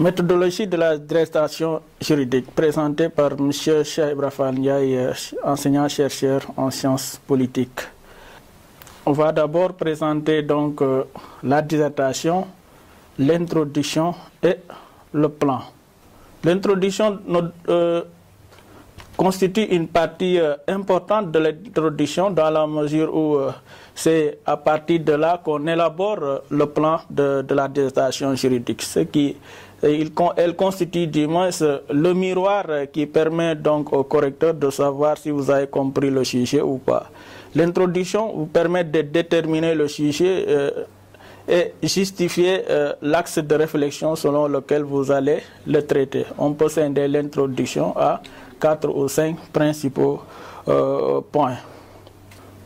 Méthodologie de la dissertation juridique présentée par M. Cheikh Ibrahima Ndiaye, enseignant-chercheur en sciences politiques. On va d'abord présenter donc la dissertation, l'introduction et le plan. L'introduction constitue une partie importante de l'introduction dans la mesure où c'est à partir de là qu'on élabore le plan de la dissertation juridique. Elle constitue du moins le miroir qui permet donc au correcteur de savoir si vous avez compris le sujet ou pas. L'introduction vous permet de déterminer le sujet et justifier l'axe de réflexion selon lequel vous allez le traiter. On peut scinder l'introduction à 4 ou 5 principaux points.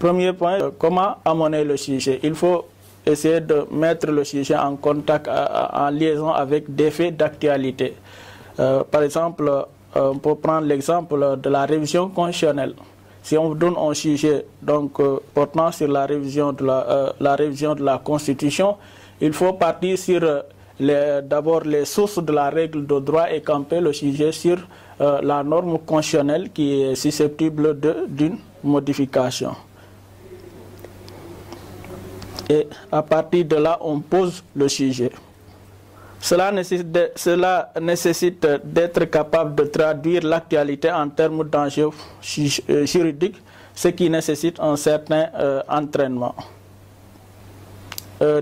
Premier point, comment amener le sujet. Il faut essayer de mettre le sujet en contact, en liaison avec des faits d'actualité. Par exemple, on peut prendre l'exemple de la révision constitutionnelle. Si on vous donne un sujet donc, portant sur la révision de la Constitution, il faut partir sur d'abord les sources de la règle de droit et camper le sujet sur la norme constitutionnelle qui est susceptible d'une modification. Et à partir de là, on pose le sujet. Cela nécessite d'être capable de traduire l'actualité en termes d'enjeux juridiques, ce qui nécessite un certain entraînement.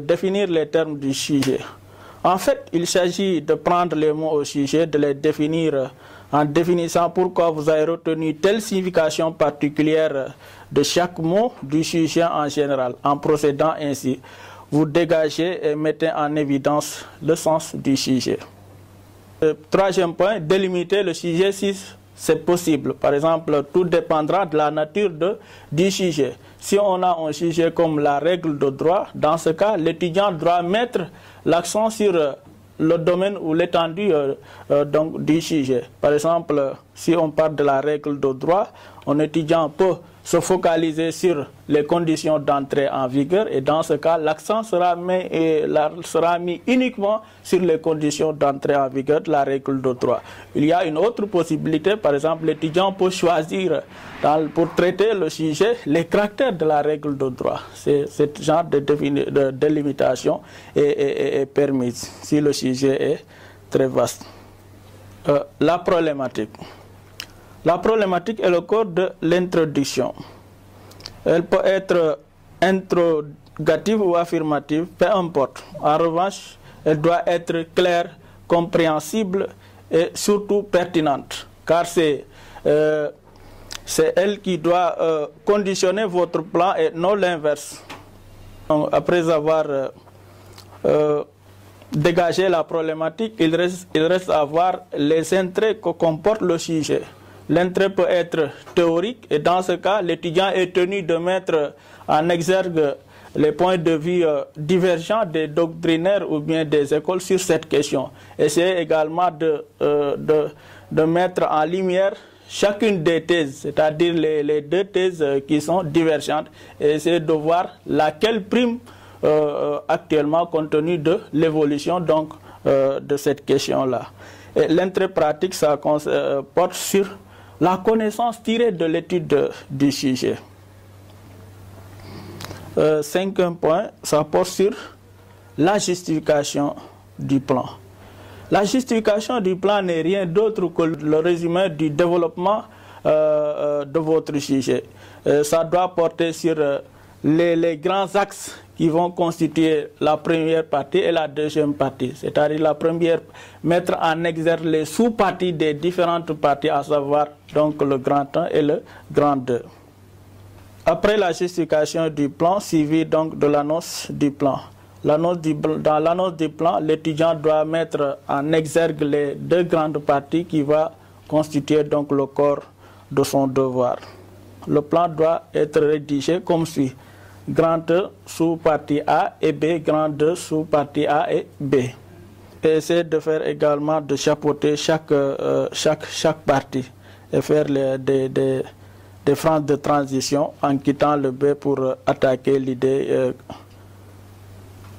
Définir les termes du sujet. En fait, il s'agit de prendre les mots au sujet, de les définir en définissant pourquoi vous avez retenu telle signification particulière de chaque mot du sujet en général. En procédant ainsi, vous dégagez et mettez en évidence le sens du sujet. Troisième point, délimiter le sujet si c'est possible. Par exemple, tout dépendra de la nature du sujet. Si on a un sujet comme la règle de droit, dans ce cas, l'étudiant doit mettre l'accent sur le domaine ou l'étendue du sujet. Par exemple, si on parle de la règle de droit, un étudiant peut se focaliser sur les conditions d'entrée en vigueur et dans ce cas, l'accent sera mis uniquement sur les conditions d'entrée en vigueur de la règle de droit. Il y a une autre possibilité, par exemple, l'étudiant peut choisir pour traiter le sujet les caractères de la règle de droit. Ce genre de délimitation est permise si le sujet est très vaste. La problématique. La problématique est le corps de l'introduction. Elle peut être interrogative ou affirmative, peu importe. En revanche, elle doit être claire, compréhensible et surtout pertinente, car c'est elle qui doit conditionner votre plan et non l'inverse. Après avoir dégagé la problématique, il reste à voir les intérêts que comporte le sujet. L'intérêt peut être théorique et dans ce cas, l'étudiant est tenu de mettre en exergue les points de vue divergents des doctrinaires ou bien des écoles sur cette question. Essayez également de mettre en lumière chacune des thèses, c'est-à-dire les deux thèses qui sont divergentes, et essayer de voir laquelle prime actuellement compte tenu de l'évolution de cette question-là. L'intérêt pratique, ça porte sur la connaissance tirée de l'étude du sujet. Cinquième point, ça porte sur la justification du plan. La justification du plan n'est rien d'autre que le résumé du développement de votre sujet. Ça doit porter sur les grands axes qui vont constituer la première partie et la deuxième partie. C'est-à-dire la première, mettre en exergue les sous-parties des différentes parties, à savoir donc le grand 1 et le grand 2. Après la justification du plan, suivi donc de l'annonce du plan. Dans l'annonce du plan, l'étudiant doit mettre en exergue les deux grandes parties qui vont constituer donc le corps de son devoir. Le plan doit être rédigé comme suit. Grand 1 sous partie A et B, grand 2 sous partie A et B. Et essayer de faire également de chapeauter chaque partie et faire des phrases de transition en quittant le B pour attaquer l'idée,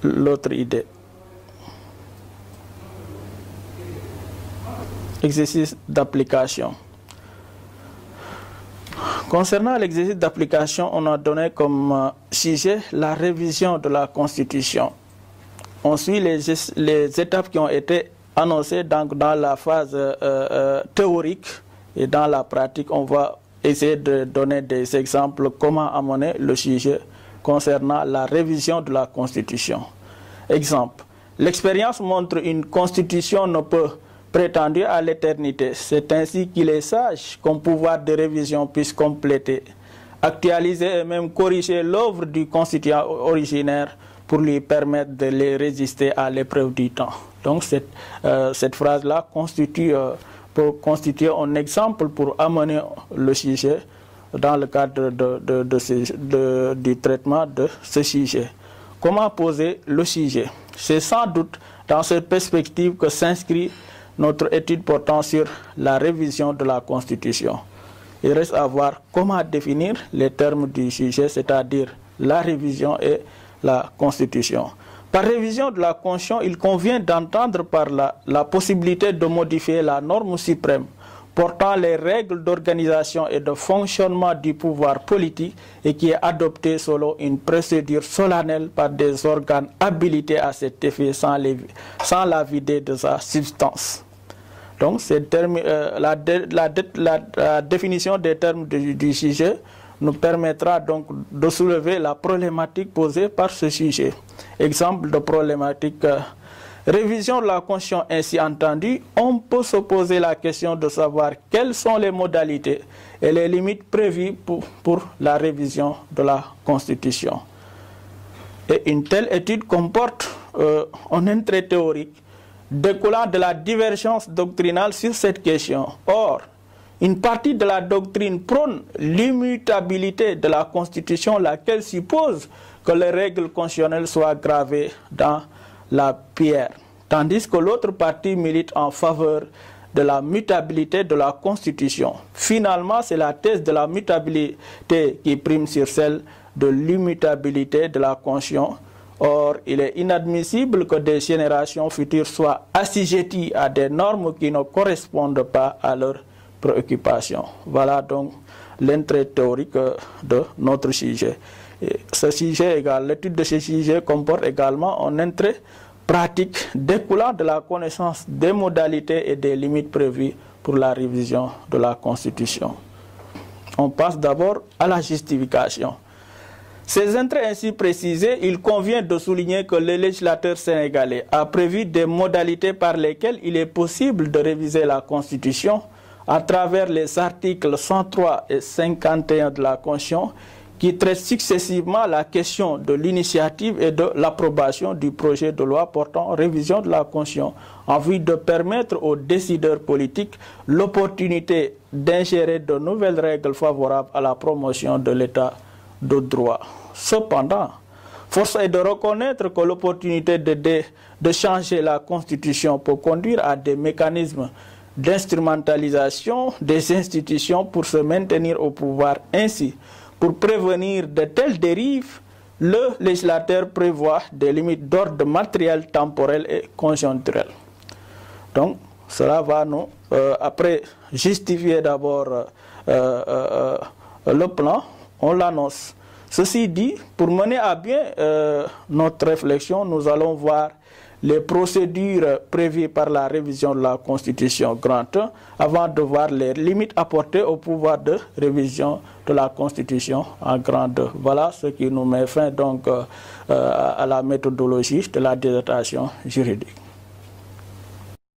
l'autre idée. exercice d'application. Concernant l'exercice d'application, on a donné comme sujet la révision de la Constitution. On suit les étapes qui ont été annoncées dans la phase théorique, et dans la pratique, on va essayer de donner des exemples comment amener le sujet concernant la révision de la Constitution. Exemple, l'expérience montre une Constitution ne peut prétendre à l'éternité. C'est ainsi qu'il est sage qu'un pouvoir de révision puisse compléter, actualiser et même corriger l'œuvre du constituant originaire pour lui permettre de les résister à l'épreuve du temps. Donc cette phrase-là peut constituer un exemple pour amener le sujet dans le cadre du traitement de ce sujet. Comment poser le sujet? C'est sans doute dans cette perspective que s'inscrit notre étude portant sur la révision de la Constitution. Il reste à voir comment définir les termes du sujet, c'est-à-dire la révision et la Constitution. Par révision de la Constitution, il convient d'entendre par la possibilité de modifier la norme suprême portant les règles d'organisation et de fonctionnement du pouvoir politique et qui est adoptée selon une procédure solennelle par des organes habilités à cet effet sans la vider de sa substance. Donc, la définition des termes du sujet nous permettra donc de soulever la problématique posée par ce sujet. Exemple de problématique. Révision de la Constitution ainsi entendue, on peut se poser la question de savoir quelles sont les modalités et les limites prévues pour la révision de la Constitution. Et une telle étude comporte un intérêt théorique découlant de la divergence doctrinale sur cette question. Or, une partie de la doctrine prône l'immutabilité de la Constitution, laquelle suppose que les règles constitutionnelles soient gravées dans la pierre, tandis que l'autre partie milite en faveur de la mutabilité de la Constitution. Finalement, c'est la thèse de la mutabilité qui prime sur celle de l'immutabilité de la Constitution. Or, il est inadmissible que des générations futures soient assujetties à des normes qui ne correspondent pas à leurs préoccupations. Voilà donc l'intérêt théorique de notre sujet. Ce sujet égal, l'étude de ce sujet comporte également un intérêt pratique découlant de la connaissance des modalités et des limites prévues pour la révision de la Constitution. On passe d'abord à la justification. Ces intérêts ainsi précisés, il convient de souligner que le législateur sénégalais a prévu des modalités par lesquelles il est possible de réviser la Constitution à travers les articles 103 et 51 de la Constitution qui traitent successivement la question de l'initiative et de l'approbation du projet de loi portant révision de la Constitution en vue de permettre aux décideurs politiques l'opportunité d'ingérer de nouvelles règles favorables à la promotion de l'État de droit. Cependant, force est de reconnaître que l'opportunité de changer la Constitution peut conduire à des mécanismes d'instrumentalisation des institutions pour se maintenir au pouvoir. Ainsi, pour prévenir de telles dérives, le législateur prévoit des limites d'ordre matériel, temporel et conjoncturel. Donc, cela va nous, après justifier d'abord le plan, on l'annonce. Ceci dit, pour mener à bien notre réflexion, nous allons voir les procédures prévues par la révision de la Constitution grand 1 avant de voir les limites apportées au pouvoir de révision de la Constitution en grand 2. Voilà ce qui nous met fin donc à la méthodologie de la dissertation juridique.